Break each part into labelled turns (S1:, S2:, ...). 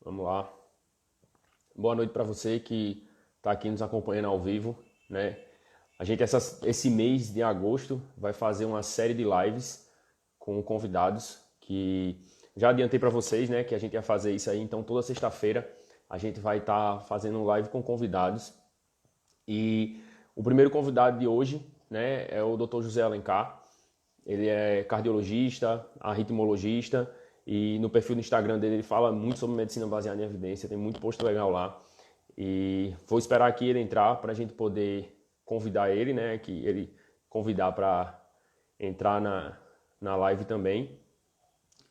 S1: Vamos lá. Boa noite para você que está aqui nos acompanhando ao vivo, né? A gente esse mês de agosto vai fazer uma série de lives com convidados que já adiantei para vocês, né, que a gente ia fazer isso aí. Então toda sexta-feira a gente vai estar fazendo um live com convidados. E o primeiro convidado de hoje, né, é o Dr. José Alencar. Ele é cardiologista, arritmologista e no perfil do Instagram dele ele fala muito sobre medicina baseada em evidência, tem muito post legal lá. E vou esperar aqui ele entrar para a gente poder convidar ele, né? Que ele convidar para entrar na live também.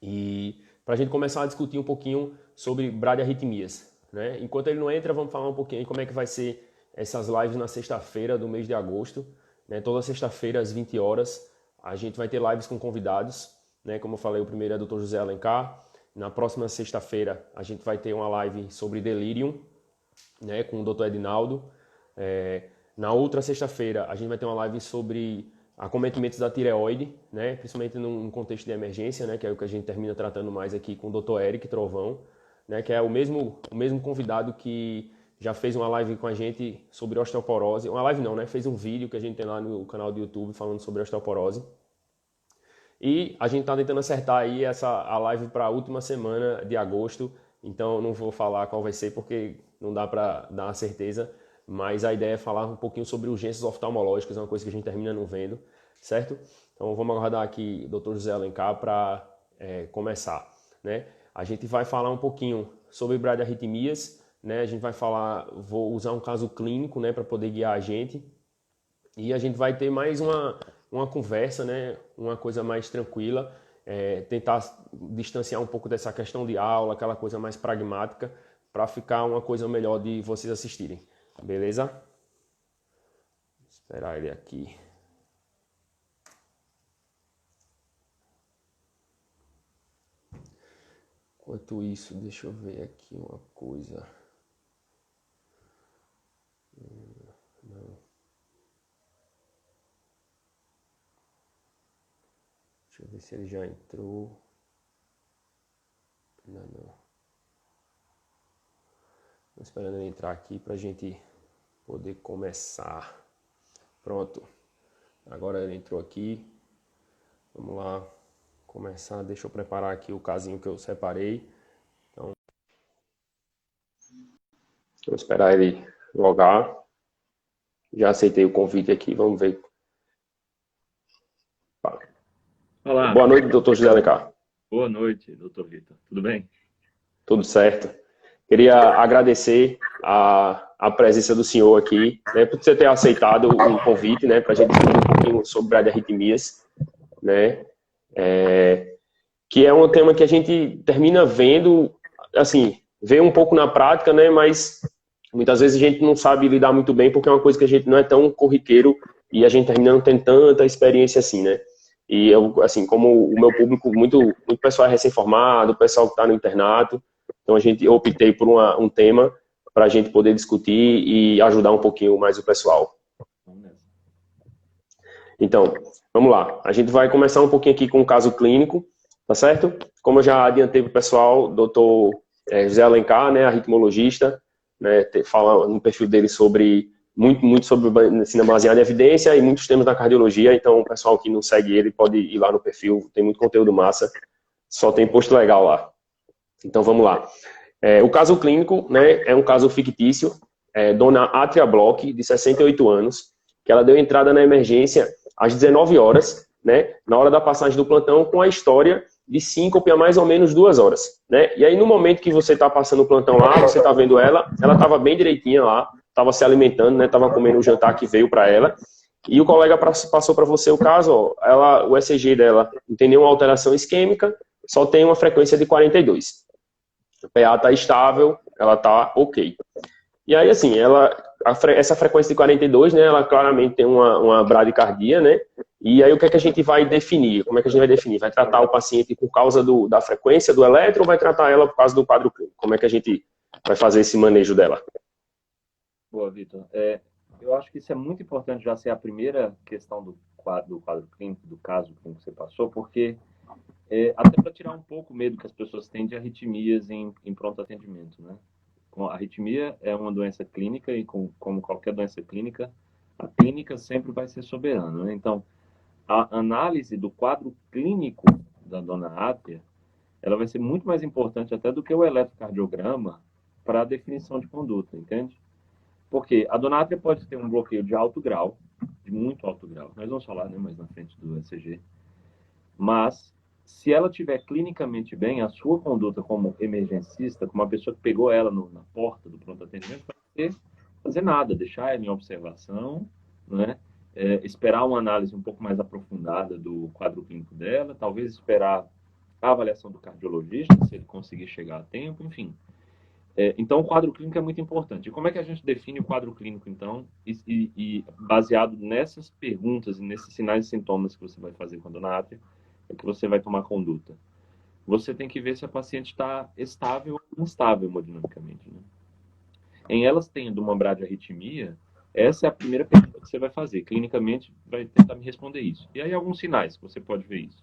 S1: E para a gente começar a discutir um pouquinho sobre bradiarritmias, né? Enquanto ele não entra, vamos falar um pouquinho aí como é que vai ser essas lives na sexta-feira do mês de agosto, né? Toda sexta-feira às 20 horas a gente vai ter lives com convidados, né? Como eu falei, o primeiro é o Dr. José Alencar. Na próxima sexta-feira a gente vai ter uma live sobre delírio, né, com o Dr. Edinaldo. Na outra sexta-feira, a gente vai ter uma live sobre acometimentos da tireoide, né, principalmente num contexto de emergência, né, que é o que a gente termina tratando mais aqui com o Dr. Eric Trovão, né, que é o mesmo convidado que já fez uma live com a gente sobre osteoporose. Uma live não, né? Fez um vídeo que a gente tem lá no canal do YouTube falando sobre osteoporose. E a gente está tentando acertar aí a live para a última semana de agosto. Então não vou falar qual vai ser porque não dá para dar uma certeza. Mas a ideia é falar um pouquinho sobre urgências oftalmológicas, é uma coisa que a gente termina não vendo, certo? Então vamos aguardar aqui o Dr. José Alencar para começar, né? A gente vai falar um pouquinho sobre bradiarritmias, né? A gente vai falar, vou usar um caso clínico, né, para poder guiar a gente. E a gente vai ter mais uma conversa, né? Uma coisa mais tranquila, tentar distanciar um pouco dessa questão de aula, aquela coisa mais pragmática, para ficar uma coisa melhor de vocês assistirem. Beleza? Vou esperar ele aqui. Enquanto isso, deixa eu ver aqui uma coisa. Não. Deixa eu ver se ele já entrou. Não. Estou esperando ele entrar aqui para a gente poder começar. Pronto. Agora ele entrou aqui. Vamos lá começar. Deixa eu preparar aqui o casinho que eu separei. Então, vou esperar ele logar. Já aceitei o convite aqui. Vamos ver.
S2: Olá,
S1: Boa noite, doutor José Alencar.
S2: boa noite, doutor Vitor. Tudo bem?
S1: Tudo certo. Queria agradecer a presença do senhor aqui, né, por você ter aceitado o convite, né, para a gente discutir um pouquinho sobre arritmias, né, que é um tema que a gente termina vendo, assim, vê um pouco na prática, né, mas muitas vezes a gente não sabe lidar muito bem porque é uma coisa que a gente não é tão corriqueiro e a gente termina não tem tanta experiência assim, né. E eu, assim, como o meu público, muito pessoal é recém-formado, o pessoal que está no internato, então eu optei por um tema para a gente poder discutir e ajudar um pouquinho mais o pessoal. Então, vamos lá. A gente vai começar um pouquinho aqui com um caso clínico, tá certo? Como eu já adiantei para o pessoal, doutor José Alencar, né, arritmologista, né, fala no perfil dele sobre muito sobre medicina baseada em evidência e muitos temas da cardiologia. Então, o pessoal que não segue ele pode ir lá no perfil, tem muito conteúdo massa, só tem post legal lá. Então, vamos lá. O caso clínico, né, é um caso fictício, dona Atria Bloch, de 68 anos, que ela deu entrada na emergência às 19 horas, né, na hora da passagem do plantão, com a história de síncope há mais ou menos 2 horas. Né? E aí, no momento que você está passando o plantão lá, você está vendo ela estava bem direitinha lá, estava se alimentando, né, estava comendo o jantar que veio para ela, e o colega passou para você o caso, ó, o ECG dela não tem nenhuma alteração isquêmica, só tem uma frequência de 42. O PA está estável, ela está ok. E aí, assim, essa frequência de 42, né, ela claramente tem uma bradicardia, né? E aí, o que é que a gente vai definir? Como é que a gente vai definir? Vai tratar o paciente por causa da frequência do eletro ou vai tratar ela por causa do quadro clínico? Como é que a gente vai fazer esse manejo dela?
S2: Boa, Vitor. Eu acho que isso é muito importante já ser a primeira questão do quadro clínico, do caso clínico que você passou, porque Até para tirar um pouco o medo que as pessoas têm de arritmias em pronto atendimento, né? A arritmia é uma doença clínica e, como qualquer doença clínica, a clínica sempre vai ser soberana, né? Então, a análise do quadro clínico da dona Átria, ela vai ser muito mais importante até do que o eletrocardiograma para a definição de conduta, entende? Porque a dona Átria pode ter um bloqueio de alto grau, de muito alto grau. Nós vamos falar, né, mais na frente do ECG. Mas, se ela tiver clinicamente bem, a sua conduta como emergencista, como uma pessoa que pegou ela na porta do pronto atendimento, vai ser fazer nada, deixar ela em observação, né? Esperar uma análise um pouco mais aprofundada do quadro clínico dela, talvez esperar a avaliação do cardiologista, se ele conseguir chegar a tempo, enfim. Então, o quadro clínico é muito importante. E como é que a gente define o quadro clínico, então, e baseado nessas perguntas e nesses sinais e sintomas que você vai fazer com a dona Átria, é que você vai tomar conduta? Você tem que ver se a paciente está estável ou instável hemodinamicamente, né? Em elas tendo uma bradiarritmia, essa é a primeira pergunta que você vai fazer. Clinicamente, vai tentar me responder isso. E aí, alguns sinais que você pode ver isso.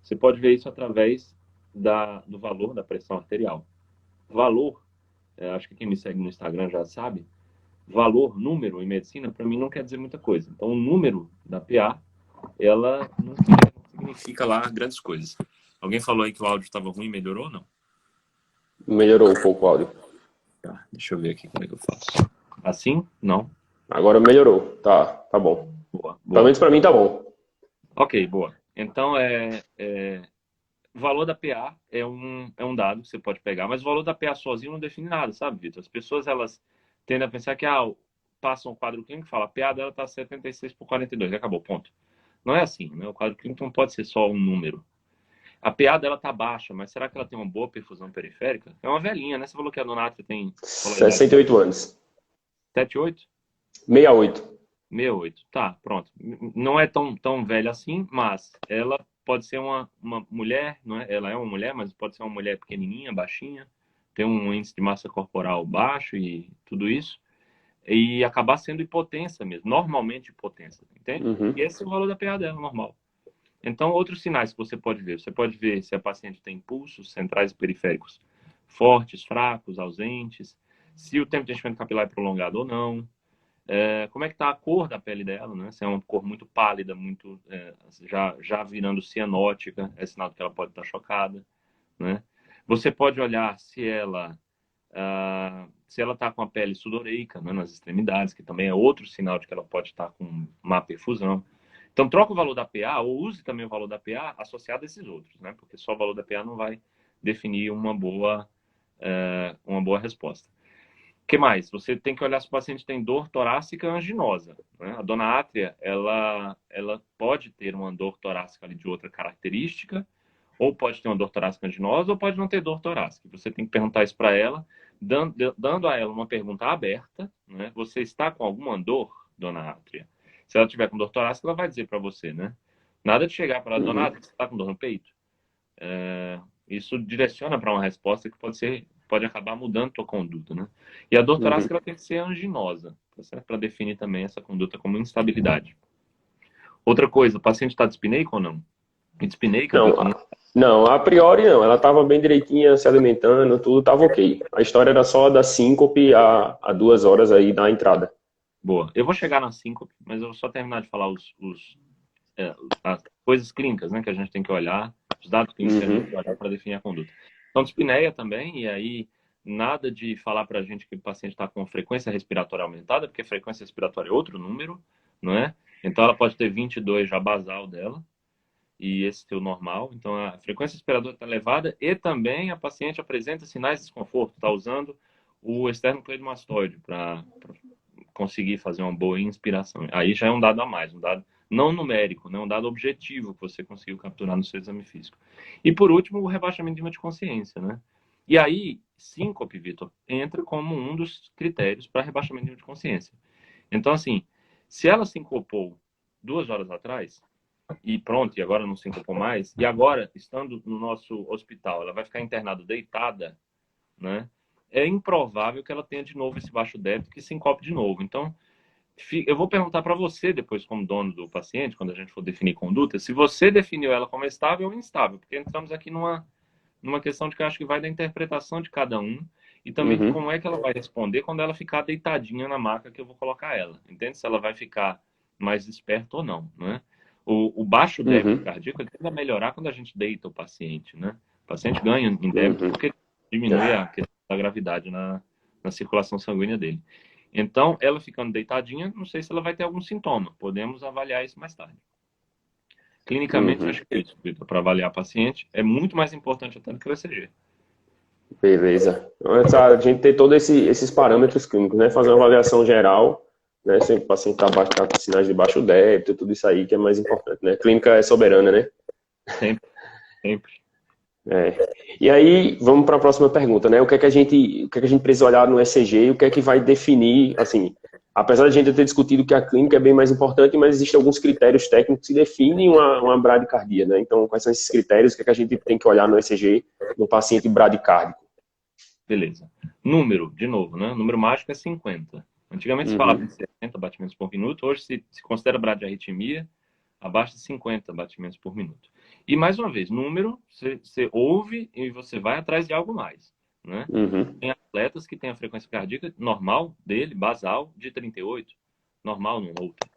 S2: Você pode ver isso através do valor da pressão arterial. Valor, acho que quem me segue no Instagram já sabe, valor, número em medicina, para mim não quer dizer muita coisa. Então, o número da PA, ela não significa lá grandes coisas. Alguém falou aí que o áudio estava ruim, melhorou ou não?
S1: Melhorou um pouco o áudio.
S2: Tá, deixa eu ver aqui como é que eu faço. Assim? Não?
S1: Agora melhorou. Tá bom.
S2: Boa,
S1: Pelo
S2: boa.
S1: menos pra mim tá bom.
S2: Ok, boa. Então, o valor da PA é um dado que você pode pegar, mas o valor da PA sozinho não define nada, sabe, Vitor? As pessoas, elas tendem a pensar que, passam um quadro clínico e fala, a PA dela está 76/42, e acabou, ponto. Não é assim, né? O quadro clínico não pode ser só um número. A PA dela tá baixa, mas será que ela tem uma boa perfusão periférica? É uma velhinha, né? Você falou que a dona Átria tem, falou a idade,
S1: 68 anos.
S2: 78?
S1: 68.
S2: 68. Tá, pronto. Não é tão velha assim, mas ela pode ser uma mulher, não é? Ela é uma mulher, mas pode ser uma mulher pequenininha, baixinha, ter um índice de massa corporal baixo e tudo isso, e acabar sendo hipotensa mesmo, normalmente hipotensa, entende? E
S1: Uhum.
S2: esse é o valor da PA dela, normal. Então, outros sinais que você pode ver se a paciente tem pulsos centrais e periféricos fortes, fracos, ausentes, se o tempo de enchimento capilar é prolongado ou não, como é que está a cor da pele dela, né? Se é uma cor muito pálida, muito já virando cianótica, é sinal de que ela pode estar chocada, né? Você pode olhar se ela está com a pele sudoreica, né, nas extremidades, que também é outro sinal de que ela pode estar com má perfusão. Então, troca o valor da PA, ou use também o valor da PA associado a esses outros, né? Porque só o valor da PA não vai definir uma boa resposta. O que mais? Você tem que olhar se o paciente tem dor torácica anginosa, né? A dona Átria, ela pode ter uma dor torácica ali de outra característica, ou pode ter uma dor torácica anginosa, ou pode não ter dor torácica. Você tem que perguntar isso para ela, dando a ela uma pergunta aberta, né? Você está com alguma dor, dona Átria? Se ela tiver com dor torácica, ela vai dizer para você, né? Nada de chegar para a dona
S1: Uhum.
S2: Átria, você está com dor no peito? Isso direciona para uma resposta que pode acabar mudando a tua conduta, né? E a dor
S1: Uhum.
S2: torácica ela tem que ser anginosa, tá certo? Para definir também essa conduta como instabilidade. Outra coisa, o paciente está dispneico ou não? E dispneica,
S1: Não,
S2: Vitor, não.
S1: não, a priori não. Ela estava bem direitinha, se alimentando, tudo estava ok. A história era só da síncope a 2 horas aí da entrada.
S2: Boa. Eu vou chegar na síncope, mas eu vou só terminar de falar as coisas clínicas, né, que a gente tem que olhar, os dados clínicos que a gente tem
S1: Uhum.
S2: que olhar para definir a conduta. Então, dispneia também, e aí nada de falar para a gente que o paciente está com frequência respiratória aumentada, porque frequência respiratória é outro número, não é? Então, ela pode ter 22 já basal dela, e esse é o normal. Então, a frequência respiratória está elevada e também a paciente apresenta sinais de desconforto, está usando o esternocleidomastoide para conseguir fazer uma boa inspiração. Aí já é um dado a mais, um dado não numérico, né? Um dado objetivo que você conseguiu capturar no seu exame físico. E por último, o rebaixamento de consciência, né? E aí, síncope, Vitor, entra como um dos critérios para rebaixamento de consciência. Então, assim, se ela sincopou 2 horas atrás, e pronto, e agora não sincopou mais, e agora, estando no nosso hospital, ela vai ficar internada deitada, né? É improvável que ela tenha de novo esse baixo débito que sincope de novo. Então, Eu vou perguntar para você depois, como dono do paciente, quando a gente for definir conduta, se você definiu ela como estável ou instável, porque entramos aqui numa questão de que eu acho que vai da interpretação de cada um e também de
S1: Uhum.
S2: como é que ela vai responder quando ela ficar deitadinha na maca que eu vou colocar ela. Entende? Se ela vai ficar mais esperta ou não, né? O baixo débito
S1: Uhum.
S2: cardíaco ele tende a melhorar quando a gente deita o paciente, né? O paciente ganha em débito
S1: Uhum.
S2: porque diminui a questão da gravidade na circulação sanguínea dele. Então, ela ficando deitadinha, não sei se ela vai ter algum sintoma. Podemos avaliar isso mais tarde. Clinicamente, eu
S1: Uhum.
S2: acho que é isso, Vitor, para avaliar paciente. É muito mais importante até do que o ECG.
S1: Beleza. Então, a gente ter todos esses parâmetros clínicos, né? Fazer uma avaliação geral, né? Se o paciente está com sinais de baixo débito, tudo isso aí que é mais importante, né? Clínica é soberana, né?
S2: Sempre, sempre.
S1: É. E aí, vamos para a próxima pergunta, né? O que é que a gente precisa olhar no ECG e o que é que vai definir, assim, apesar de a gente ter discutido que a clínica é bem mais importante, mas existem alguns critérios técnicos que definem uma bradicardia, né? Então, quais são esses critérios? O que é que a gente tem que olhar no ECG no paciente bradicárdico?
S2: Beleza. Número, de novo, né? Número mágico é 50. Antigamente se falava em
S1: Uhum.
S2: 60 batimentos por minuto, hoje se considera bradiarritmia abaixo de 50 batimentos por minuto. E, mais uma vez, número, você ouve e você vai atrás de algo mais, né?
S1: Uhum.
S2: Tem atletas que têm a frequência cardíaca normal dele, basal, de 38. Normal num outro,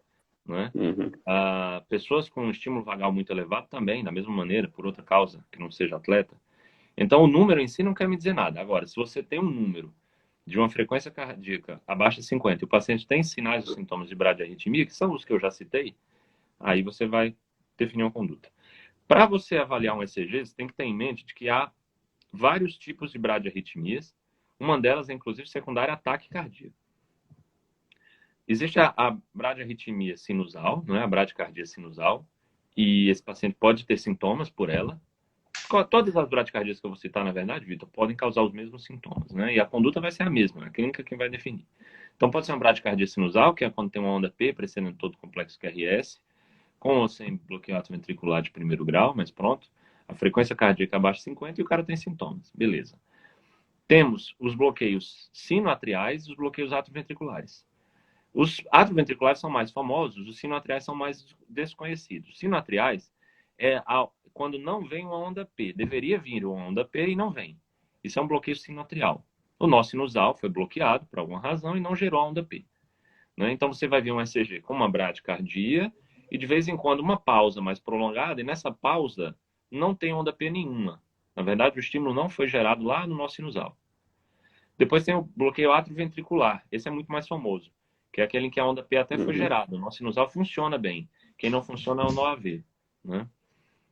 S2: né?
S1: Uhum.
S2: Pessoas com um estímulo vagal muito elevado também, da mesma maneira, por outra causa, que não seja atleta. Então, o número em si não quer me dizer nada. Agora, se você tem um número de uma frequência cardíaca abaixo de 50 e o paciente tem sinais ou sintomas de bradiarritmia, que são os que eu já citei, aí você vai definir uma conduta. Para você avaliar um ECG, você tem que ter em mente de que há vários tipos de bradiarritmias. Uma delas é, inclusive, secundária a ataque cardíaco. Existe a bradiarritmia sinusal, não é? A bradicardia sinusal, e esse paciente pode ter sintomas por ela. Todas as bradicardias que eu vou citar, na verdade, Vitor, podem causar os mesmos sintomas, né? E a conduta vai ser a mesma, a clínica quem vai definir. Então, pode ser uma bradicardia sinusal, que é quando tem uma onda P precedendo todo o complexo QRS, com ou sem bloqueio atrioventricular de primeiro grau, mas pronto. A frequência cardíaca abaixo de 50 e o cara tem sintomas. Beleza. Temos os bloqueios sinoatriais e os bloqueios atrioventriculares. Os atrioventriculares são mais famosos, os sinoatriais são mais desconhecidos. Sinoatriais é quando não vem uma onda P. Deveria vir uma onda P e não vem. Isso é um bloqueio sinoatrial. O nó sinusal foi bloqueado por alguma razão e não gerou a onda P. Né? Então você vai ver um ECG com uma bradicardia e de vez em quando uma pausa mais prolongada, e nessa pausa não tem onda P nenhuma. Na verdade, o estímulo não foi gerado lá no nó sinusal. Depois tem o bloqueio atrioventricular. Esse é muito mais famoso, que é aquele em que a onda P até foi
S1: Uhum.
S2: gerada. O nó sinusal funciona bem. Quem não funciona é o nó AV. Né?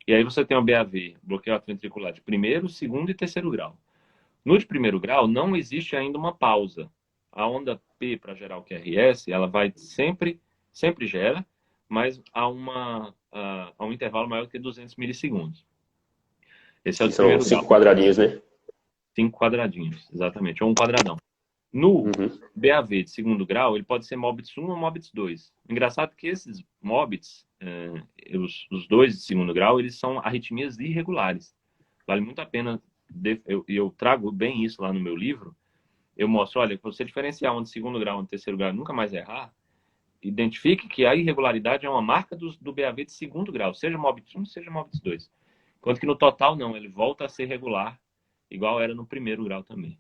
S2: E aí você tem o BAV, bloqueio atrioventricular de primeiro, segundo e terceiro grau. No de primeiro grau, não existe ainda uma pausa. A onda P para gerar o QRS, ela vai sempre gera, mas há um intervalo maior que 200 milissegundos. Esse é o
S1: Que
S2: de
S1: são
S2: primeiro
S1: 5
S2: grau.
S1: quadradinhos, né?
S2: 5 quadradinhos, exatamente, ou um quadradão. No
S1: Uhum.
S2: BAV de segundo grau, ele pode ser MOBITS 1 ou MOBITS 2. Engraçado que esses MOBITS, os dois de segundo grau, eles são arritmias irregulares. Vale muito a pena, eu trago bem isso lá no meu livro. Eu mostro, olha, para você diferenciar um de segundo grau e um de terceiro grau e nunca mais errar, identifique que a irregularidade é uma marca do BAV de segundo grau, seja MOBITS 1, seja MOBITS 2. Enquanto que no total, não, ele volta a ser regular, igual era no primeiro grau também.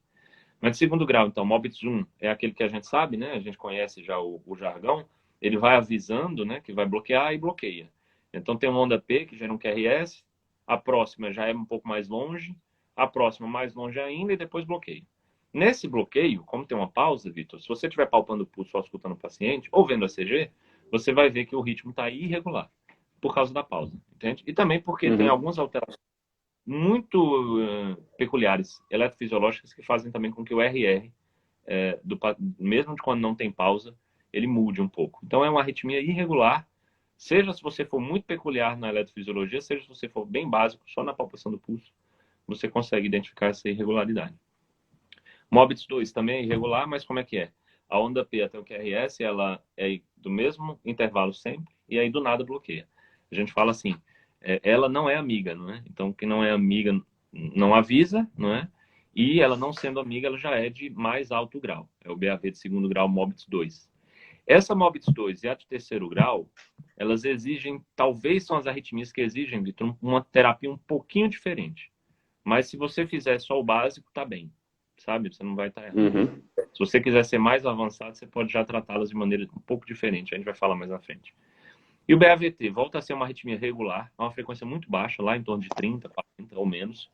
S2: Mas de segundo grau, então, MOBITS 1 é aquele que a gente sabe, né? A gente conhece já o jargão. Ele vai avisando, né? Que vai bloquear e bloqueia. Então tem uma onda P que gera um QRS. A próxima já é um pouco mais longe. A próxima mais longe ainda e depois bloqueio. Nesse bloqueio, como tem uma pausa, Vitor, se você estiver palpando o pulso ou escutando o paciente ou vendo a CG, você vai ver que o ritmo está irregular por causa da pausa, entende? E também porque tem
S1: Uhum.
S2: algumas alterações muito peculiares, eletrofisiológicas, que fazem também com que o RR, mesmo de quando não tem pausa, ele mude um pouco. Então é uma arritmia irregular, seja se você for muito peculiar na eletrofisiologia, seja se você for bem básico, só na palpação do pulso, você consegue identificar essa irregularidade. MOBITS 2 também é irregular, mas como é que é? A onda P até o QRS, ela é do mesmo intervalo sempre, e aí do nada bloqueia. A gente fala assim, ela não é amiga, não é? Então, quem não é amiga não avisa, não é? E ela não sendo amiga, ela já é de mais alto grau. É o BAV de segundo grau MOBITS 2. Essa MOBITS-2 e a de terceiro grau, elas exigem, talvez são as arritmias que exigem, Vitor, uma terapia um pouquinho diferente. Mas se você fizer só o básico, tá bem, sabe? Você não vai estar errando.
S1: Uhum.
S2: Se você quiser ser mais avançado, você pode já tratá-las de maneira um pouco diferente. A gente vai falar mais na frente. E o BAVT volta a ser uma arritmia regular, a uma frequência muito baixa, lá em torno de 30, 40 ou menos.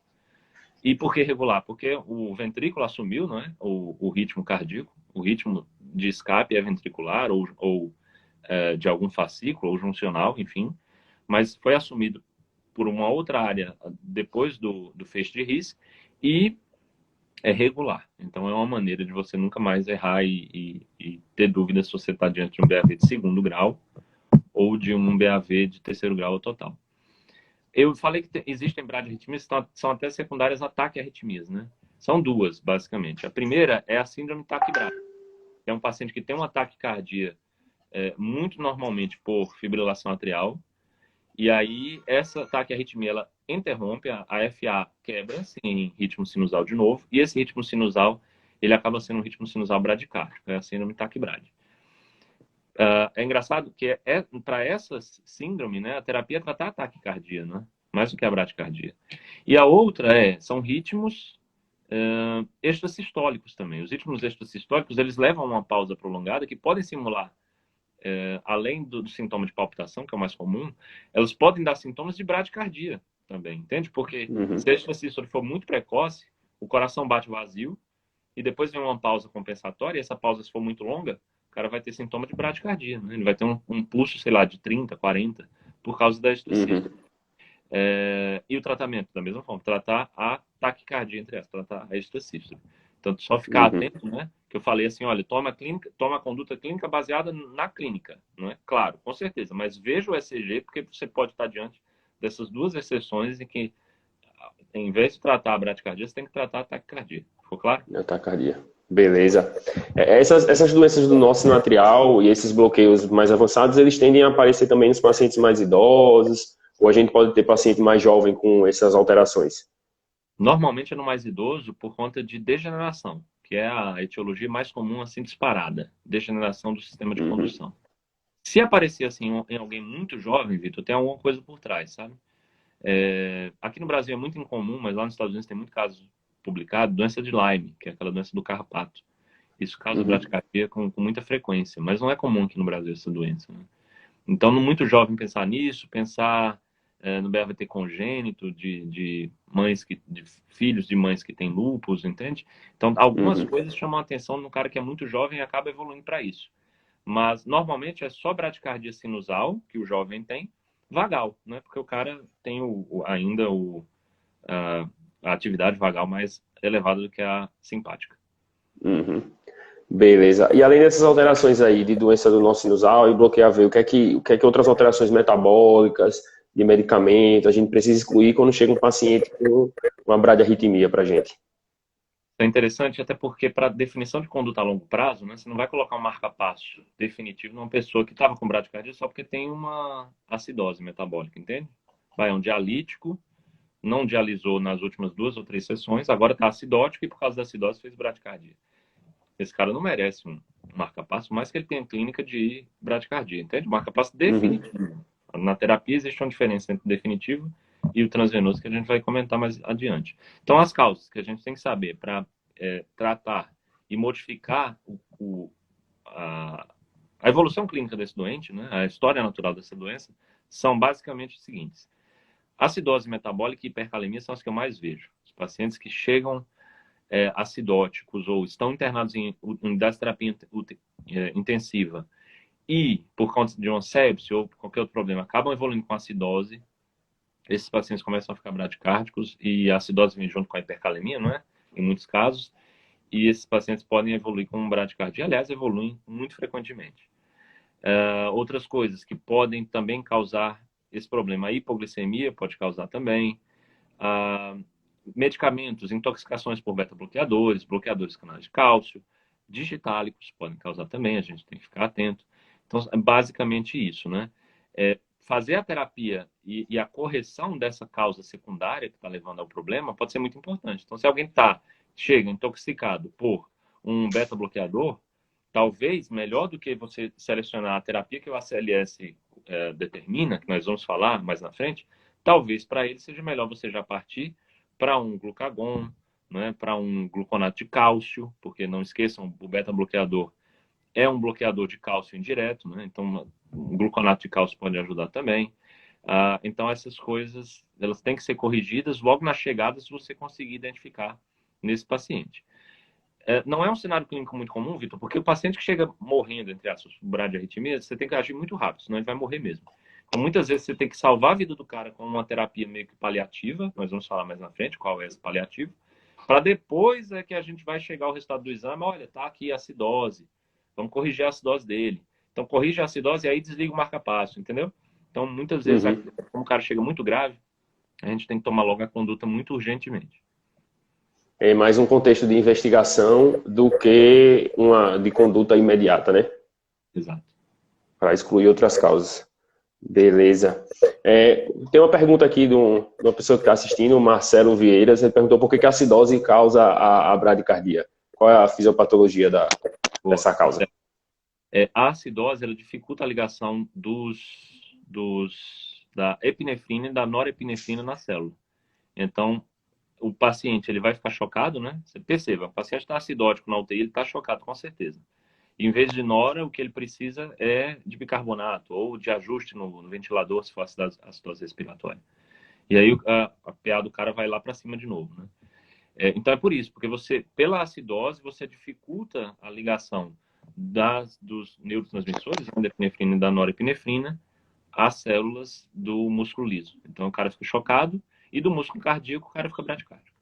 S2: E por que regular? Porque o ventrículo assumiu, não é? O ritmo cardíaco, o ritmo de escape é ventricular ou de algum fascículo ou juncional, enfim. Mas foi assumido por uma outra área depois do feixe de His e é regular. Então é uma maneira de você nunca mais errar e ter dúvida se você está diante de um BAV de segundo grau ou de um BAV de terceiro grau total. Eu falei que existem bradiarritmias, são até secundárias a taquiarritmias, né? São duas, basicamente. A primeira é a síndrome taquibrádica, que é um paciente que tem um ataque cardíaco muito normalmente por fibrilação atrial, e aí essa taquiarritmia, ela interrompe, a FA quebra-se em ritmo sinusal de novo, e esse ritmo sinusal, ele acaba sendo um ritmo sinusal bradicárdico, é a síndrome taquibrádica. É engraçado que para essa síndrome, né, a terapia é tratar a taquicardia, né, mais do que a bradicardia. E a outra são ritmos extrasistólicos também. Os ritmos extrasistólicos, eles levam a uma pausa prolongada que podem simular, além do sintoma de palpitação, que é o mais comum, elas podem dar sintomas de bradicardia também, entende? Porque se a extrasístole for muito precoce, o coração bate vazio e depois vem uma pausa compensatória, e essa pausa, se for muito longa, o cara vai ter sintoma de bradicardia, né? Ele vai ter um pulso, sei lá, de 30, 40, por causa da extrasístole. E o tratamento, da mesma forma, tratar a taquicardia, entre elas, tratar a extrasístole. Então, só ficar atento, né? Que eu falei assim, olha, toma a conduta clínica baseada na clínica, não é? Claro, com certeza, mas veja o ECG, porque você pode estar diante dessas duas exceções em que, em vez de tratar a bradicardia, você tem que tratar a taquicardia. Ficou claro?
S1: A taquicardia. Beleza. Essas doenças do nosso sinoatrial e esses bloqueios mais avançados, eles tendem a aparecer também nos pacientes mais idosos, ou a gente pode ter paciente mais jovem com essas alterações?
S2: Normalmente é no mais idoso por conta de degeneração, que é a etiologia mais comum, assim, disparada. Degeneração do sistema de condução. Se aparecer, assim, em alguém muito jovem, Vitor, tem alguma coisa por trás, sabe? Aqui no Brasil é muito incomum, mas lá nos Estados Unidos tem muito caso publicado, doença de Lyme, que é aquela doença do carrapato. Isso causa bradicardia com muita frequência, mas não é comum aqui no Brasil essa doença, né? Então, no muito jovem pensar nisso, pensar no BAVT congênito de filhos de mães que têm lúpus, entende? Então, algumas coisas chamam a atenção no cara que é muito jovem e acaba evoluindo para isso. Mas, normalmente, é só bradicardia sinusal, que o jovem tem, vagal, né? Porque o cara tem ainda a atividade vagal mais elevada do que a simpática.
S1: Beleza. E além dessas alterações aí de doença do nosso sinusal e bloqueio AV, o que é que outras alterações metabólicas, de medicamento, a gente precisa excluir quando chega um paciente com uma bradiarritmia pra gente?
S2: É interessante, até porque para definição de conduta a longo prazo, né, você não vai colocar um marca-passo definitivo numa pessoa que estava com bradicardia só porque tem uma acidose metabólica, entende? Vai, é um dialítico, não dialisou nas últimas 2 ou 3 sessões, agora está acidótico e por causa da acidose fez bradicardia. Esse cara não merece um marca-passo, mais que ele tenha clínica de bradicardia, entende? Marca-passo definitivo. Na terapia existe uma diferença entre o definitivo e o transvenoso, que a gente vai comentar mais adiante. Então, as causas que a gente tem que saber para tratar e modificar a evolução clínica desse doente, né, a história natural dessa doença, são basicamente os seguintes. Acidose metabólica e hipercalemia são as que eu mais vejo. Os pacientes que chegam acidóticos ou estão internados em unidade de terapia intensiva e, por conta de uma sepse ou qualquer outro problema, acabam evoluindo com acidose, esses pacientes começam a ficar bradicárdicos e a acidose vem junto com a hipercalemia, não é? Em muitos casos. E esses pacientes podem evoluir com bradicardia. Aliás, evoluem muito frequentemente. Outras coisas que podem também causar esse problema. A hipoglicemia pode causar também. Medicamentos, intoxicações por beta-bloqueadores, bloqueadores canais de cálcio, digitálicos podem causar também, a gente tem que ficar atento. Então, é basicamente isso, né? Fazer a terapia e a correção dessa causa secundária que está levando ao problema pode ser muito importante. Então, se alguém chega intoxicado por um beta-bloqueador, talvez melhor do que você selecionar a terapia que o ACLS determina, que nós vamos falar mais na frente, talvez para ele seja melhor você já partir para um glucagon, né, para um gluconato de cálcio, porque não esqueçam, o beta-bloqueador é um bloqueador de cálcio indireto, né, então um gluconato de cálcio pode ajudar também. Então essas coisas, elas têm que ser corrigidas logo na chegada, se você conseguir identificar nesse paciente. Não é um cenário clínico muito comum, Vitor, porque o paciente que chega morrendo, entre aspas, por bradiarritmia, você tem que agir muito rápido, senão ele vai morrer mesmo. Então, muitas vezes você tem que salvar a vida do cara com uma terapia meio que paliativa, nós vamos falar mais na frente qual é esse paliativo, para depois é que a gente vai chegar ao resultado do exame, olha, tá aqui a acidose, vamos corrigir a acidose dele. Então, corrige a acidose e aí desliga o marca-passo, entendeu? Então, muitas vezes, como o cara chega muito grave, a gente tem que tomar logo a conduta muito urgentemente.
S1: É mais um contexto de investigação do que uma de conduta imediata, né?
S2: Exato.
S1: Para excluir outras causas. Beleza. Tem uma pergunta aqui de uma pessoa que está assistindo, o Marcelo Vieiras. Ele perguntou por que a acidose causa a bradicardia. Qual é a fisiopatologia dessa causa?
S2: A acidose, ela dificulta a ligação da epinefrina e da norepinefrina na célula. Então, o paciente ele vai ficar chocado, né? Você perceba, o paciente está acidótico na UTI, ele está chocado com certeza. E, em vez de nora, o que ele precisa é de bicarbonato ou de ajuste no ventilador, se for acidose respiratória. E aí a PA do cara vai lá para cima de novo, né? Então é por isso, porque pela acidose, você dificulta a ligação dos neurotransmissores, da epinefrina e da norepinefrina, às células do músculo liso. Então o cara fica chocado e do músculo cardíaco o cara fica bradicárdico.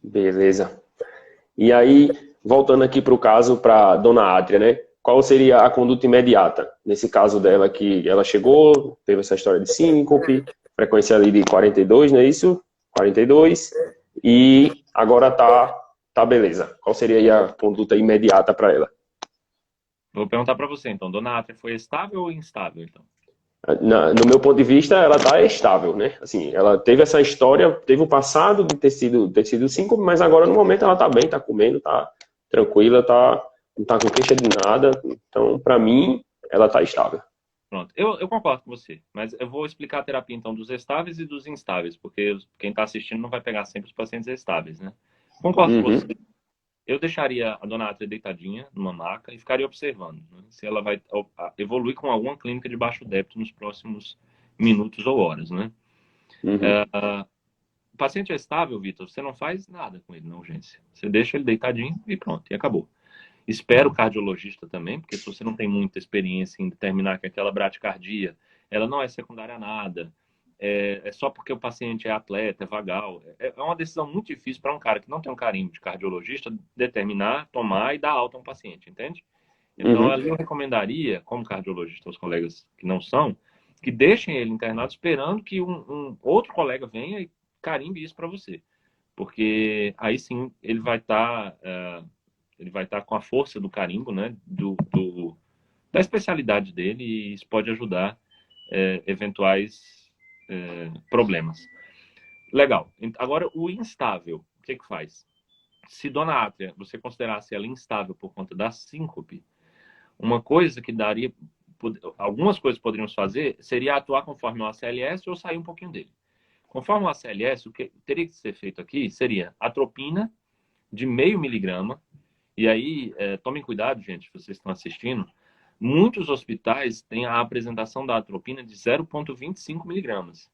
S1: Beleza. E aí, voltando aqui para o caso para Dona Átria, né? Qual seria a conduta imediata? Nesse caso dela, que ela chegou, teve essa história de síncope, frequência ali de 42, não é isso? 42. E agora tá beleza. Qual seria aí a conduta imediata para ela?
S2: Vou perguntar para você, então. Dona Átria foi estável ou instável, então?
S1: No meu ponto de vista, ela tá estável, né? Assim, ela teve essa história, teve o passado de ter sido síncope, mas agora no momento ela tá bem, tá comendo, tá tranquila, não tá com queixa de nada. Então, para mim, ela tá estável.
S2: Pronto, eu concordo com você, mas eu vou explicar a terapia, então, dos estáveis e dos instáveis, porque quem está assistindo não vai pegar sempre os pacientes estáveis, né? Concordo com você. Eu deixaria a Dona Átria deitadinha numa maca e ficaria observando, né, se ela vai evoluir com alguma clínica de baixo débito nos próximos minutos ou horas, né? O paciente é estável, Vitor, você não faz nada com ele na urgência. Você deixa ele deitadinho e pronto, e acabou. Espera o cardiologista também, porque se você não tem muita experiência em determinar que aquela bradicardia, ela não é secundária a nada, é só porque o paciente é atleta, é vagal. É uma decisão muito difícil para um cara que não tem um carimbo de cardiologista determinar, tomar e dar alta a um paciente, entende? Então, ali eu recomendaria, como cardiologista aos colegas que não são, que deixem ele internado esperando que um outro colega venha e carimbe isso para você. Porque aí sim ele vai estar com a força do carimbo, né, da especialidade dele, e isso pode ajudar eventuais problemas. Legal. Agora, o instável, o que faz? Se Dona Átria, você considerasse ela instável por conta da síncope, uma coisa que daria, algumas coisas poderíamos fazer, seria atuar conforme o ACLS ou sair um pouquinho dele. Conforme o ACLS, o que teria que ser feito aqui seria atropina de 0,5 miligrama. E aí, tomem cuidado, gente, vocês estão assistindo. Muitos hospitais têm a apresentação da atropina de 0,25 miligramas.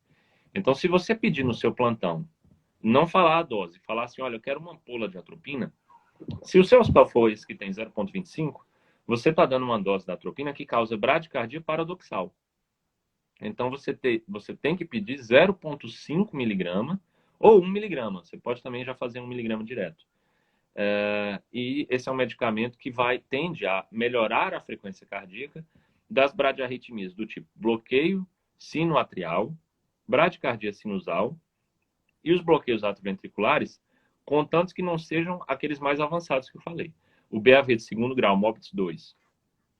S2: Então, se você pedir no seu plantão, não falar a dose, falar assim, olha, eu quero uma ampola de atropina, se o seu hospital for esse que tem 0,25, você está dando uma dose da atropina que causa bradicardia paradoxal. Então, você tem que pedir 0,5 miligrama ou 1 miligrama. Você pode também já fazer 1 miligrama direto. E esse é um medicamento que tende a melhorar a frequência cardíaca das bradiarritmias do tipo bloqueio sinoatrial, bradicardia sinusal e os bloqueios atrioventriculares, contanto que não sejam aqueles mais avançados que eu falei. O BAV de segundo grau, MOBITS 2,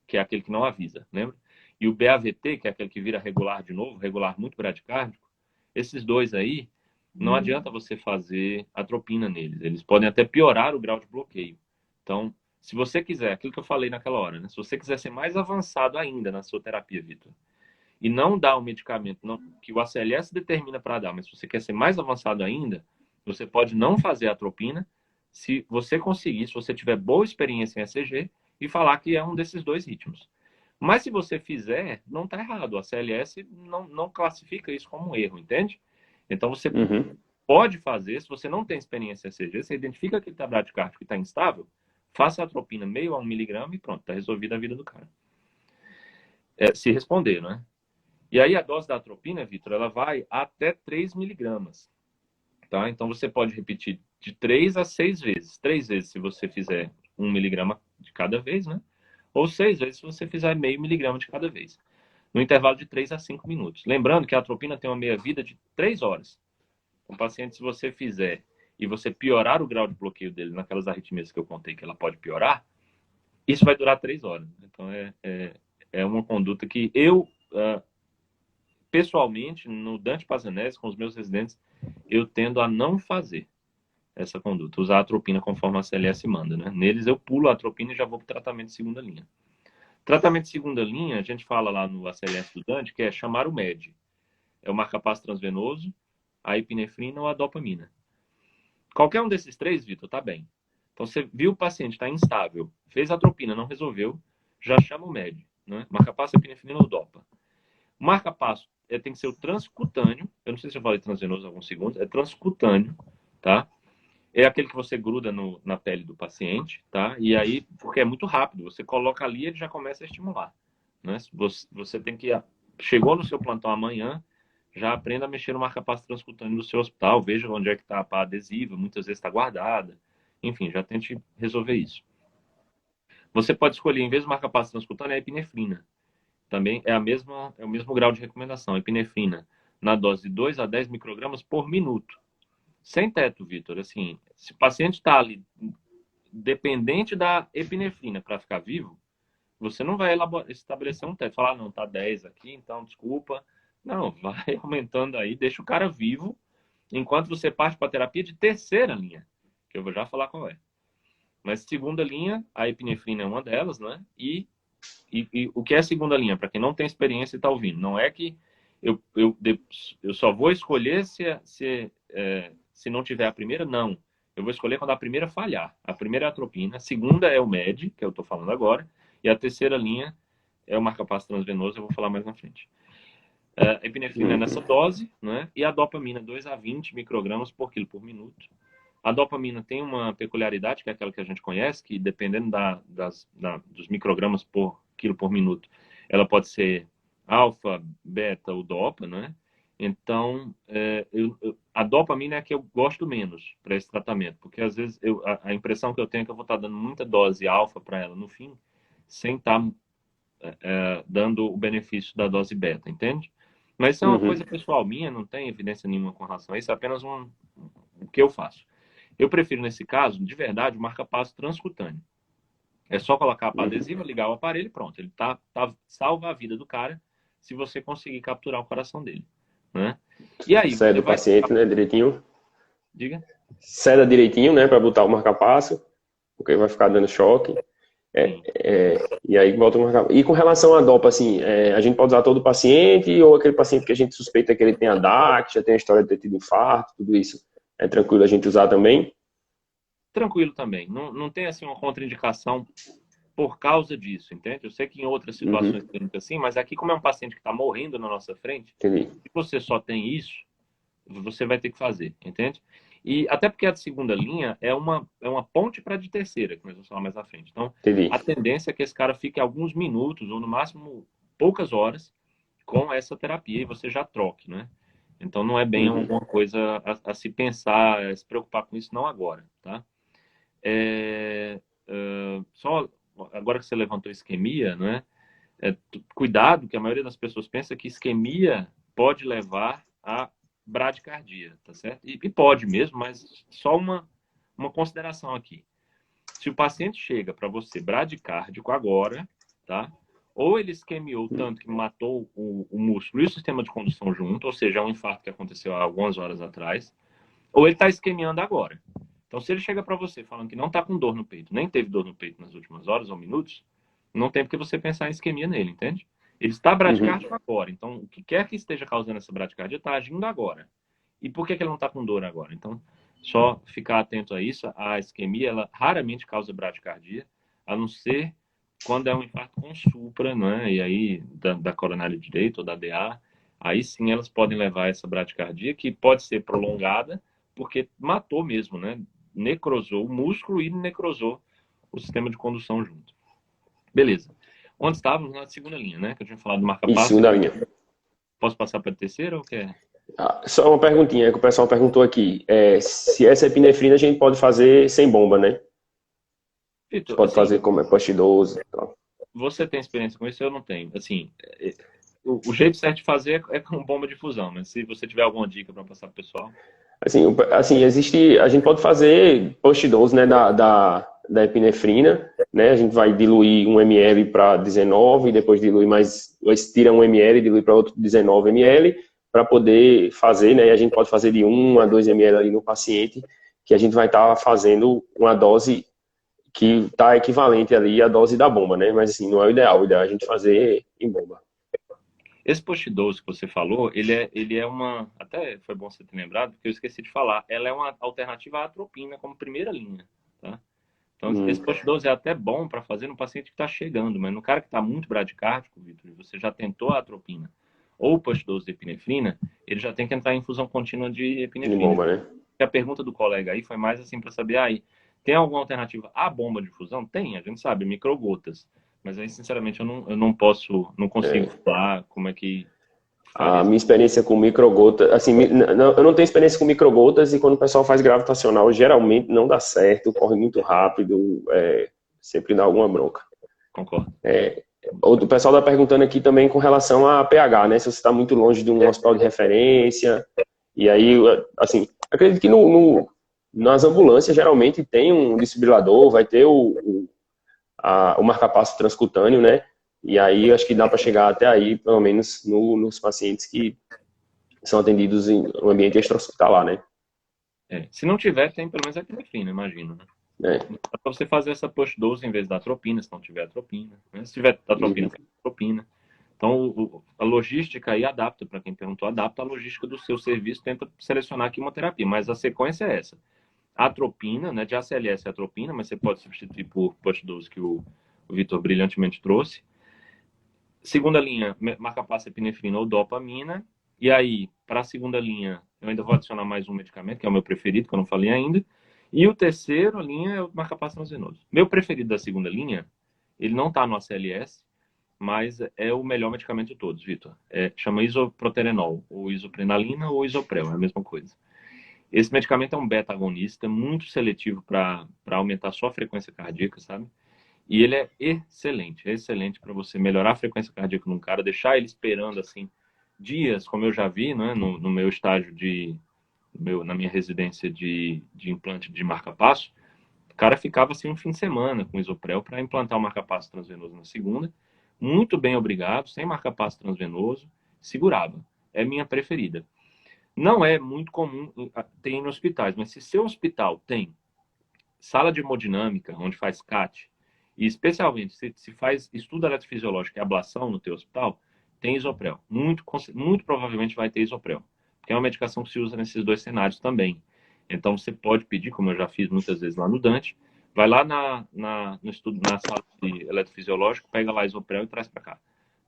S2: que é aquele que não avisa, lembra? E o BAVT, que é aquele que vira regular de novo, regular muito bradicárdico, esses dois aí, não adianta você fazer atropina neles. Eles podem até piorar o grau de bloqueio. Então, Se você quiser, aquilo que eu falei naquela hora, né? Se você quiser ser mais avançado ainda na sua terapia, Vitor, e não dar o medicamento que o ACLS determina para dar, mas se você quer ser mais avançado ainda, você pode não fazer a atropina, se você conseguir, se você tiver boa experiência em ECG, e falar que é um desses dois ritmos. Mas se você fizer, não está errado. A CLS não classifica isso como um erro, entende? Então você
S1: Uhum.
S2: pode fazer, se você não tem experiência em ECG, você identifica aquele tabradicardio que está instável, faça a atropina meio a 1 mg e pronto, está resolvida a vida do cara. Se responder, não é? E aí a dose da atropina, Vitor, ela vai até 3 mg. Tá? Então você pode repetir de 3 a 6 vezes. 3 vezes se você fizer 1 mg de cada vez, né? Ou 6 vezes se você fizer meio miligrama de cada vez. No intervalo de 3 a 5 minutos. Lembrando que a atropina tem uma meia-vida de 3 horas. Um paciente, se você fizer e você piorar o grau de bloqueio dele naquelas arritmias que eu contei que ela pode piorar, isso vai durar 3 horas. Então é uma conduta que eu, pessoalmente, no Dante Pazanese, com os meus residentes, eu tendo a não fazer essa conduta, usar a atropina conforme a CLS manda, né? Neles eu pulo a atropina e já vou para o tratamento de segunda linha. Tratamento de segunda linha, a gente fala lá no ACLS do Dante, que é chamar o MED. É o marcapasso transvenoso, a epinefrina ou a dopamina. Qualquer um desses três, Vitor, tá bem. Então você viu o paciente, está instável, fez a atropina, não resolveu, já chama o MED, né? Marcapasso, epinefrina ou dopa. O marcapasso tem que ser o transcutâneo, eu não sei se eu falei transvenoso alguns segundos, é transcutâneo, tá? É aquele que você gruda na pele do paciente, tá? E aí, porque é muito rápido, você coloca ali e ele já começa a estimular, né? Você tem que... Chegou no seu plantão amanhã, já aprenda a mexer no marca-passo transcutâneo do seu hospital, veja onde é que está a pá adesiva, muitas vezes está guardada. Enfim, já tente resolver isso. Você pode escolher, em vez do marca-passo transcutâneo, a epinefrina. Também é o mesmo grau de recomendação, a epinefrina, na dose de 2 a 10 microgramas por minuto. Sem teto, Vitor. Assim, se o paciente está ali dependente da epinefrina para ficar vivo, você não vai estabelecer um teto. Falar, não, tá 10 aqui, então desculpa. Não, vai aumentando aí, deixa o cara vivo, enquanto você parte para a terapia de terceira linha, que eu vou já falar qual é. Mas segunda linha, a epinefrina é uma delas, né? E o que é segunda linha? Para quem não tem experiência e está ouvindo, não é que eu só vou escolher se não tiver a primeira, não. Eu vou escolher quando a primeira falhar. A primeira é a atropina, a segunda é o MED, que eu estou falando agora, e a terceira linha é o marcapasso transvenoso, eu vou falar mais na frente. A epinefrina é nessa dose, né? E a dopamina, 2 a 20 microgramas por quilo por minuto. A dopamina tem uma peculiaridade, que é aquela que a gente conhece, que dependendo dos microgramas por quilo por minuto, ela pode ser alfa, beta ou dopa, né? Então, a dopamina é a que eu gosto menos para esse tratamento, porque às vezes a impressão que eu tenho é que eu vou estar dando muita dose alfa para ela no fim, sem estar dando o benefício da dose beta, entende? Mas isso é uma coisa pessoal minha, não tem evidência nenhuma com relação a isso, é apenas o que eu faço. Eu prefiro, nesse caso, de verdade, o marca-passo transcutâneo. É só colocar a pá adesiva, ligar o aparelho e pronto. Ele salva a vida do cara se você conseguir capturar o coração dele, né? E aí,
S1: Ceda
S2: você
S1: o
S2: vai...
S1: paciente, né, direitinho.
S2: Diga.
S1: Ceda direitinho, né, para botar o marca-passo, porque vai ficar dando choque. E aí volta o marca-passo. E com relação à dopa, assim, a gente pode usar todo paciente ou aquele paciente que a gente suspeita que ele tem a DAC, já tem a história de ter tido infarto, tudo isso. É tranquilo a gente usar também?
S2: Tranquilo também. Não tem, assim, uma contraindicação por causa disso, entende? Eu sei que em outras situações clínicas sim, mas aqui, como é um paciente que está morrendo na nossa frente,
S1: Entendi.
S2: se você só tem isso, você vai ter que fazer, entende? E até porque a de segunda linha é uma ponte para a de terceira, que nós vamos falar mais na frente. Então,
S1: Entendi.
S2: a tendência é que esse cara fique alguns minutos, ou no máximo poucas horas, com essa terapia e você já troque, né? Então, não é bem uma coisa a se pensar, a se preocupar com isso, não agora, tá? Só agora que você levantou isquemia, né? Cuidado, que a maioria das pessoas pensa que isquemia pode levar a bradicardia, tá certo? E pode mesmo, mas só uma consideração aqui. Se o paciente chega para você bradicárdico agora, tá? Ou ele isquemiou tanto que matou o músculo e o sistema de condução junto, ou seja, é um infarto que aconteceu há algumas horas atrás, ou ele está isquemiando agora. Então, se ele chega para você falando que não está com dor no peito, nem teve dor no peito nas últimas horas ou minutos, não tem porque você pensar em isquemia nele, entende? Ele está
S1: Uhum.
S2: bradicárdico agora. Então, o que quer que esteja causando essa bradicardia está agindo agora. E por que ele não está com dor agora? Então, só ficar atento a isso. A isquemia, ela raramente causa bradicardia, a não ser quando é um infarto com supra, né? E aí, da coronária direita ou da DA, aí sim elas podem levar a essa bradicardia, que pode ser prolongada, porque matou mesmo, né? Necrosou o músculo e necrosou o sistema de condução junto. Beleza. Onde estávamos? Na segunda linha, né? Que eu tinha falado do
S1: Isso,
S2: marca-passo.
S1: segunda linha.
S2: Posso passar para a terceira ou quer?
S1: Só uma perguntinha que o pessoal perguntou aqui. Se essa epinefrina a gente pode fazer sem bomba, né? A gente
S2: Vitor,
S1: pode
S2: assim,
S1: fazer como post-dose e tal.
S2: você tem experiência com isso? Eu não tenho. Assim, o jeito certo de fazer é com bomba de fusão, mas se você tiver alguma dica para passar para o pessoal.
S1: Assim, existe, a gente pode fazer post-dose, né, da epinefrina, né? A gente vai diluir 1 ml para 19, depois dilui mais, tira 1 ml, dilui para outro 19 ml, para poder fazer, né? E a gente pode fazer de 1 a 2 ml ali no paciente, que a gente vai estar fazendo uma dose que está equivalente ali à dose da bomba, né? Mas assim, não é o ideal é a gente fazer em bomba.
S2: Esse post-dose que você falou, ele é uma. Até foi bom você ter lembrado, porque eu esqueci de falar. Ela é uma alternativa à atropina como primeira linha, tá? Então, esse
S1: Hum,
S2: post-dose é até bom para fazer no paciente que está chegando, mas no cara que está muito bradicárdico, Vitor, você já tentou a atropina ou o post-dose de epinefrina, ele já tem que entrar em infusão contínua de
S1: em
S2: epinefrina.
S1: bomba, né?
S2: A pergunta do colega aí foi mais assim para saber, aí, tem alguma alternativa à bomba de infusão? Tem, a gente sabe, microgotas. Mas aí, sinceramente, não posso, não consigo
S1: É.
S2: falar como é que
S1: A
S2: faria.
S1: minha experiência com microgotas, assim, eu não tenho experiência com microgotas e quando o pessoal faz gravitacional, geralmente não dá certo, corre muito rápido, sempre dá alguma bronca.
S2: Concordo.
S1: O pessoal está perguntando aqui também com relação a pH, né? Se você está muito longe de um hospital de referência, e aí, assim, acredito que nas ambulâncias geralmente tem um desfibrilador, vai ter o marca-passo transcutâneo, né? E aí acho que dá para chegar até aí, pelo menos nos pacientes que são atendidos em um ambiente extra-hospitalar, né?
S2: Se não tiver, tem pelo menos a epinefrina, imagino, né?
S1: É.
S2: Dá para você fazer essa post-dose em vez da atropina, se não tiver atropina. Né? Se tiver atropina,
S1: Uhum.
S2: tem atropina. Então, a logística aí adapta, para quem perguntou, adapta a logística do seu serviço, tenta selecionar a quimioterapia, mas a sequência é essa. Atropina, né, de ACLS é atropina, mas você pode substituir por post-dose que o Vitor brilhantemente trouxe. Segunda linha, marca-passo epinefrina ou dopamina. E aí, para a segunda linha, eu ainda vou adicionar mais um medicamento, que é o meu preferido, que eu não falei ainda. E o terceiro linha é o marca-passo transvenoso. Meu preferido da segunda linha, ele não está no ACLS, mas é o melhor medicamento de todos, Vitor. Chama isoproterenol, ou isoprenalina, ou isoprel, é a mesma coisa. Esse medicamento é um beta-agonista muito seletivo para aumentar a sua frequência cardíaca, sabe? E ele é excelente para você melhorar a frequência cardíaca num cara, deixar ele esperando assim dias, como eu já vi, né, no meu estágio na minha residência de implante de marca-passo. O cara ficava assim um fim de semana com isoprel para implantar o marca-passo transvenoso na segunda. Muito bem, obrigado, sem marca-passo transvenoso, segurava. É minha preferida. Não é muito comum ter em hospitais, mas se seu hospital tem sala de hemodinâmica, onde faz CAT, e especialmente se faz estudo eletrofisiológico e ablação no teu hospital, tem isoprel. Muito provavelmente vai ter isoprel, porque é uma medicação que se usa nesses dois cenários também. Então você pode pedir, como eu já fiz muitas vezes lá no Dante, vai lá no estudo, na sala de eletrofisiológico, pega lá isoprel e traz para cá.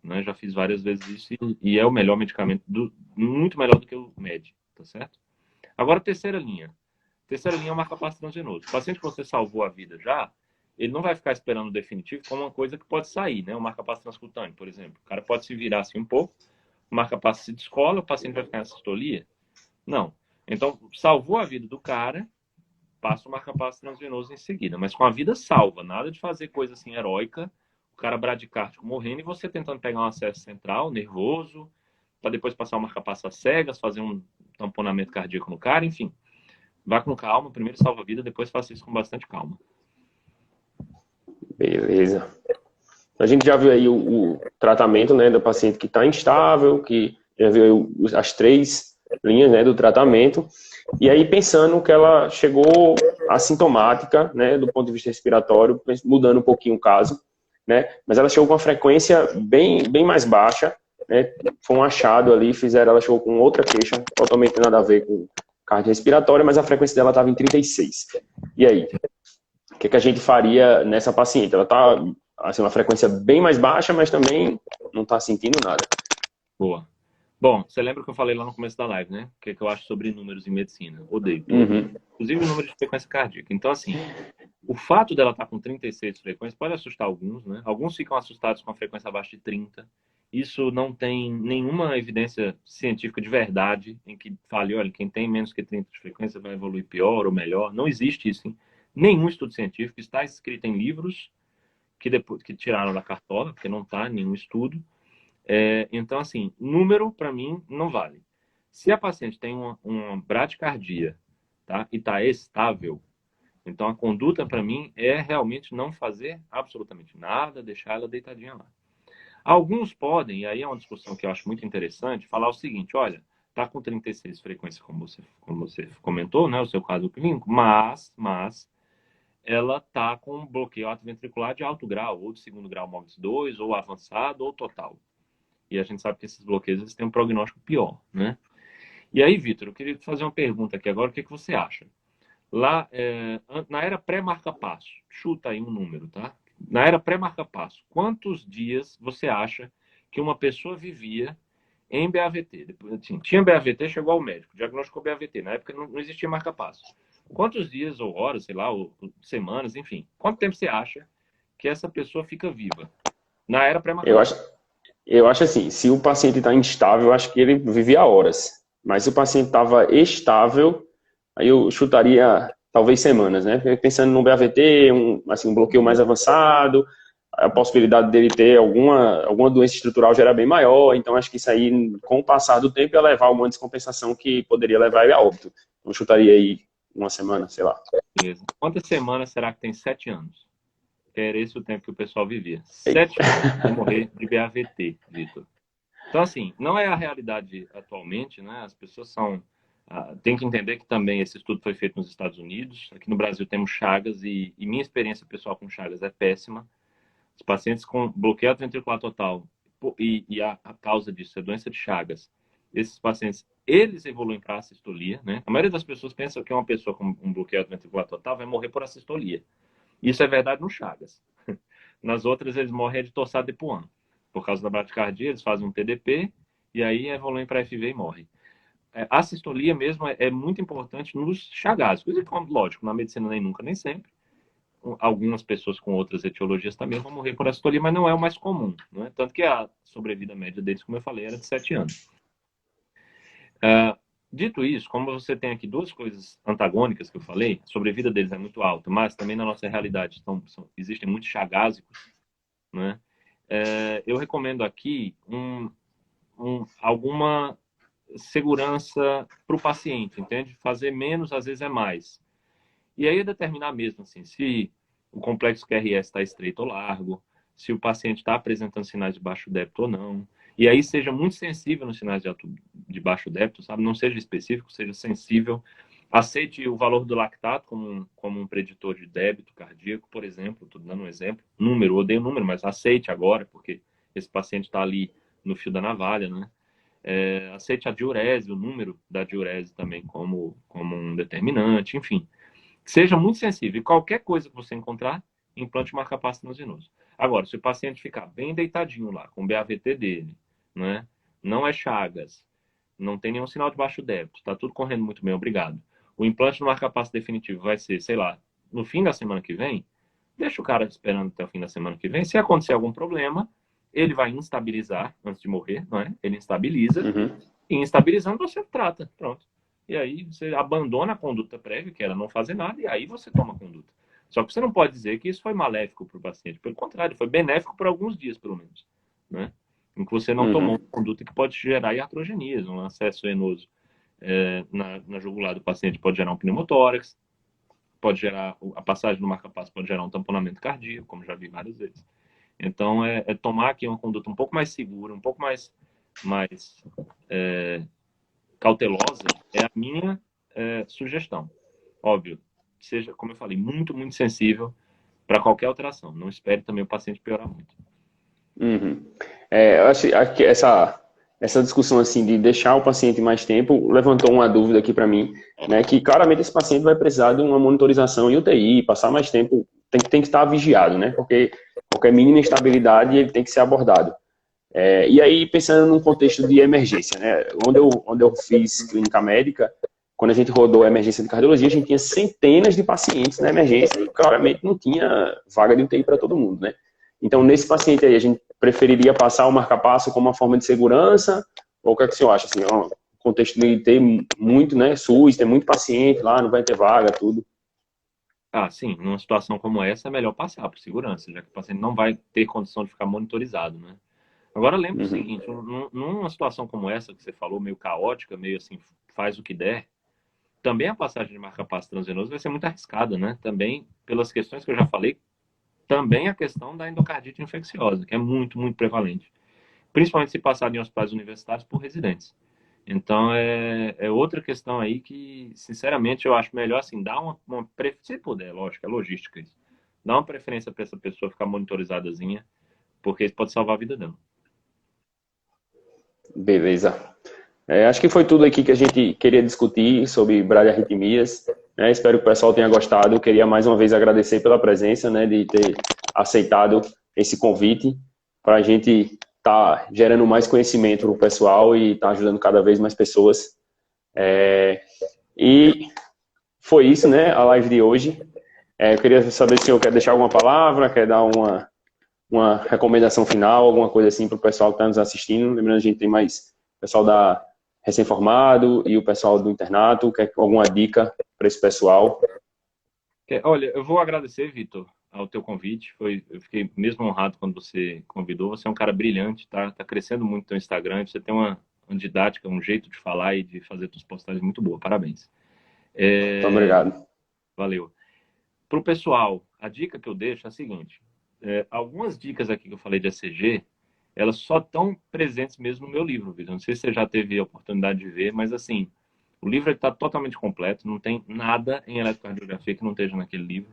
S2: Né? Já fiz várias vezes isso e é o melhor medicamento, muito melhor do que o MED, tá certo? Agora, terceira linha. Terceira linha é o marca-passo transvenoso. O paciente que você salvou a vida já, ele não vai ficar esperando o definitivo como uma coisa que pode sair, né? O marca-passo transcutâneo, por exemplo. O cara pode se virar assim um pouco, o marca-passo se descola, o paciente vai ficar em sistolia. Não. Então, salvou a vida do cara, passa o marca-passo transvenoso em seguida. Mas com a vida salva, nada de fazer coisa assim heróica, o cara bradicárdico morrendo e você tentando pegar um acesso central, nervoso, para depois passar o marca-passo às cegas, fazer um tamponamento cardíaco no cara, enfim. Vá com calma, primeiro salva a vida, depois faça isso com bastante calma.
S1: Beleza. A gente já viu aí o tratamento, né, do paciente que está instável, que já viu aí as três linhas, né, do tratamento. E aí pensando que ela chegou assintomática, né, do ponto de vista respiratório, mudando um pouquinho o caso, né, mas ela chegou com uma frequência bem mais baixa, né, foi um achado ali, ela chegou com outra queixa, totalmente nada a ver com cardiorrespiratória, mas a frequência dela estava em 36. E aí? O que a gente faria nessa paciente? Ela está assim, uma frequência bem mais baixa, mas também não está sentindo nada.
S2: Boa. Bom, você lembra que eu falei lá no começo da live, né? O que eu acho sobre números em medicina? Odeio.
S1: Uhum.
S2: Inclusive o número de frequência cardíaca. Então, assim, o fato dela estar com 36 frequências pode assustar alguns, né? Alguns ficam assustados com a frequência abaixo de 30. Isso não tem nenhuma evidência científica de verdade em que fale, olha, quem tem menos que 30 de frequência vai evoluir pior ou melhor. Não existe isso em nenhum estudo científico. Está escrito em livros que tiraram da cartola, porque não está em nenhum estudo. Então, assim, número, para mim, não vale. Se a paciente tem uma bradicardia, tá, e está estável, então a conduta, para mim, é realmente não fazer absolutamente nada, deixar ela deitadinha lá. Alguns podem, e aí é uma discussão que eu acho muito interessante, falar o seguinte, olha, está com 36 frequências, como você comentou, né, o seu caso clínico, mas ela está com um bloqueio atrioventricular de alto grau, ou de segundo grau MOX 2, ou avançado, ou total. E a gente sabe que esses bloqueios eles têm um prognóstico pior, né? E aí, Vitor, eu queria te fazer uma pergunta aqui agora, o que você acha? Lá, na era pré-marca-passo, chuta aí um número, tá? Na era pré-marca-passo, quantos dias você acha que uma pessoa vivia em BAVT? Depois, assim, tinha BAVT, chegou ao médico, diagnosticou BAVT. Na época não existia marca-passo. Quantos dias ou horas, sei lá, ou semanas, enfim, quanto tempo você acha que essa pessoa fica viva? Na era
S1: Eu
S2: pré-marca-passo.
S1: acho, eu acho assim, se o paciente está instável, eu acho que ele vivia horas. Mas se o paciente estava estável, aí eu chutaria talvez semanas, né? Pensando no BAVT, um bloqueio mais avançado, a possibilidade dele ter alguma doença estrutural já era bem maior, então acho que isso aí, com o passar do tempo, ia levar uma descompensação que poderia levar ele a óbito. Então chutaria aí uma semana, sei lá.
S2: Beleza. Quantas semanas será que tem 7 anos? Era esse o tempo que o pessoal vivia. 7 anos para morrer de BAVT, Vitor. Então, assim, não é a realidade atualmente, né? As pessoas são. Tem que entender que também esse estudo foi feito nos Estados Unidos. Aqui no Brasil temos Chagas e minha experiência pessoal com Chagas é péssima. Os pacientes com bloqueio ventricular total e a causa disso é doença de Chagas. Esses pacientes, eles evoluem para assistolia, né? A maioria das pessoas pensa que uma pessoa com um bloqueio ventricular total vai morrer por assistolia. Isso é verdade no Chagas. Nas outras, eles morrem de tossada de puã. Por causa da bradicardia, eles fazem um TDP e aí evoluem para FV e morrem. A sistolia mesmo é muito importante nos chagásicos. E, lógico, na medicina nem nunca, nem sempre. Algumas pessoas com outras etiologias também vão morrer por assistolia, mas não é o mais comum. Não é? Tanto que a sobrevida média deles, como eu falei, era de 7 anos. Dito isso, como você tem aqui duas coisas antagônicas que eu falei, a sobrevida deles é muito alta, mas também na nossa realidade existem muitos chagásicos, né? Eu recomendo aqui alguma segurança para o paciente, entende? Fazer menos, às vezes, é mais. E aí é determinar mesmo, assim, se o complexo QRS está estreito ou largo, se o paciente está apresentando sinais de baixo débito ou não. E aí seja muito sensível nos sinais de baixo débito, sabe? Não seja específico, seja sensível. Aceite o valor do lactato como um preditor de débito cardíaco, por exemplo. Estou dando um exemplo. Número, odeio número, mas aceite agora, porque esse paciente está ali no fio da navalha, né? Aceite a diurese, o número da diurese também como um determinante, enfim. Seja muito sensível. E qualquer coisa que você encontrar, implante marca-passo venoso. Agora, se o paciente ficar bem deitadinho lá, com o BAVT dele, né? Não é Chagas, não tem nenhum sinal de baixo débito, está tudo correndo muito bem, obrigado. O implante no marca-passo definitivo vai ser, sei lá, no fim da semana que vem, deixa o cara esperando até o fim da semana que vem. Se acontecer algum problema, ele vai instabilizar antes de morrer, não é? Ele instabiliza, e instabilizando você trata, pronto. E aí você abandona a conduta prévia, que era não fazer nada, e aí você toma a conduta. Só que você não pode dizer que isso foi maléfico para o paciente. Pelo contrário, foi benéfico por alguns dias, pelo menos. Né? Em que você não tomou uma conduta que pode gerar iatrogenias, um acesso venoso na jugular do paciente pode gerar um pneumotórax, pode gerar, a passagem do marca-passo pode gerar um tamponamento cardíaco, como já vi várias vezes. Então, tomar aqui uma conduta um pouco mais segura, um pouco mais cautelosa é a minha sugestão. Óbvio, seja, como eu falei, muito, muito sensível para qualquer alteração. Não espere também o paciente piorar muito.
S1: Uhum. Eu acho que essa discussão assim de deixar o paciente mais tempo levantou uma dúvida aqui para mim, né? Que claramente esse paciente vai precisar de uma monitorização em UTI, passar mais tempo, tem que estar vigiado, né? Porque qualquer mínima instabilidade ele tem que ser abordado. E aí, pensando num contexto de emergência, né? Onde eu fiz clínica médica, quando a gente rodou a emergência de cardiologia, a gente tinha centenas de pacientes na emergência e claramente não tinha vaga de UTI para todo mundo, né? Então, nesse paciente aí, a gente preferiria passar o marca-passo como uma forma de segurança? Ou o que é que o senhor acha? Assim, ó, contexto de ter muito, né, SUS, ter muito paciente lá, não vai ter vaga, tudo.
S2: Ah, sim, numa situação como essa é melhor passar por segurança, já que o paciente não vai ter condição de ficar monitorizado, né? Agora lembre o
S1: Uhum.
S2: seguinte, numa situação como essa que você falou, meio caótica, meio assim, faz o que der, também a passagem de marca-passo transvenoso vai ser muito arriscada, né? Também, pelas questões que eu já falei, também a questão da endocardite infecciosa, que é muito, muito prevalente. Principalmente se passar em hospitais universitários por residentes. Então, é outra questão aí que, sinceramente, eu acho melhor, assim, dar se puder, lógico, é logística isso. Dar uma preferência para essa pessoa ficar monitorizadazinha, porque isso pode salvar a vida dela.
S1: Beleza. Acho que foi tudo aqui que a gente queria discutir sobre bradiarritmias, né? Espero que o pessoal tenha gostado. Eu queria mais uma vez agradecer pela presença, né, de ter aceitado esse convite para a gente estar gerando mais conhecimento para o pessoal e estar ajudando cada vez mais pessoas. E foi isso, né, a live de hoje. Eu queria saber se o senhor quer deixar alguma palavra, quer dar uma recomendação final, alguma coisa assim para o pessoal que está nos assistindo. Lembrando, a gente tem mais pessoal da recém-formado e o pessoal do internato. Quer alguma dica para esse pessoal?
S2: Olha, eu vou agradecer, Vitor, ao teu convite. Eu fiquei mesmo honrado quando você convidou. Você é um cara brilhante, tá crescendo muito no teu Instagram. Você tem uma didática, um jeito de falar e de fazer suas postagens muito boa. Parabéns.
S1: Muito obrigado.
S2: Valeu. Para o pessoal, a dica que eu deixo é a seguinte: algumas dicas aqui que eu falei de ECG, elas só estão presentes mesmo no meu livro, Vitor. Não sei se você já teve a oportunidade de ver, mas assim, o livro está totalmente completo, não tem nada em eletrocardiografia que não esteja naquele livro.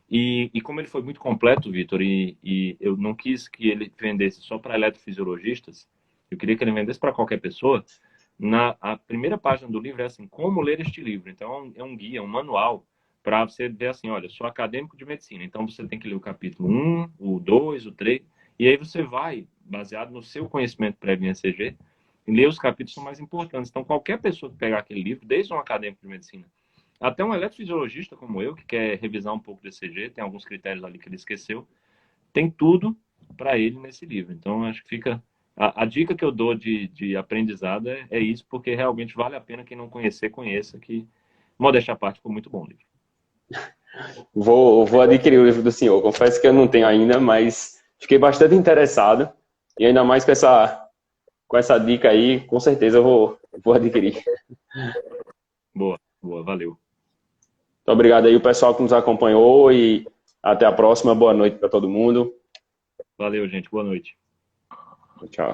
S2: E como ele foi muito completo, Vitor, e eu não quis que ele vendesse só para eletrofisiologistas, eu queria que ele vendesse para qualquer pessoa. A primeira página do livro é assim, como ler este livro. Então, é um guia, um manual para você ver assim, olha, sou acadêmico de medicina, então você tem que ler o capítulo 1, o 2, o 3, e aí você vai, baseado no seu conhecimento prévio em ECG, ler os capítulos que são mais importantes. Então, qualquer pessoa que pegar aquele livro, desde um acadêmico de medicina até um eletrofisiologista como eu, que quer revisar um pouco do ECG, tem alguns critérios ali que ele esqueceu, tem tudo para ele nesse livro. Então, acho que fica. A dica que eu dou de aprendizado é isso, porque realmente vale a pena quem não conhecer, conheça, que, modéstia à parte, ficou muito bom o livro.
S1: Vou adquirir o livro do senhor. Confesso que eu não tenho ainda, mas fiquei bastante interessado. E ainda mais com essa dica aí, com certeza eu vou adquirir.
S2: Boa, boa, valeu.
S1: Muito obrigado aí o pessoal que nos acompanhou e até a próxima. Boa noite para todo mundo.
S2: Valeu, gente. Boa noite.
S1: Tchau.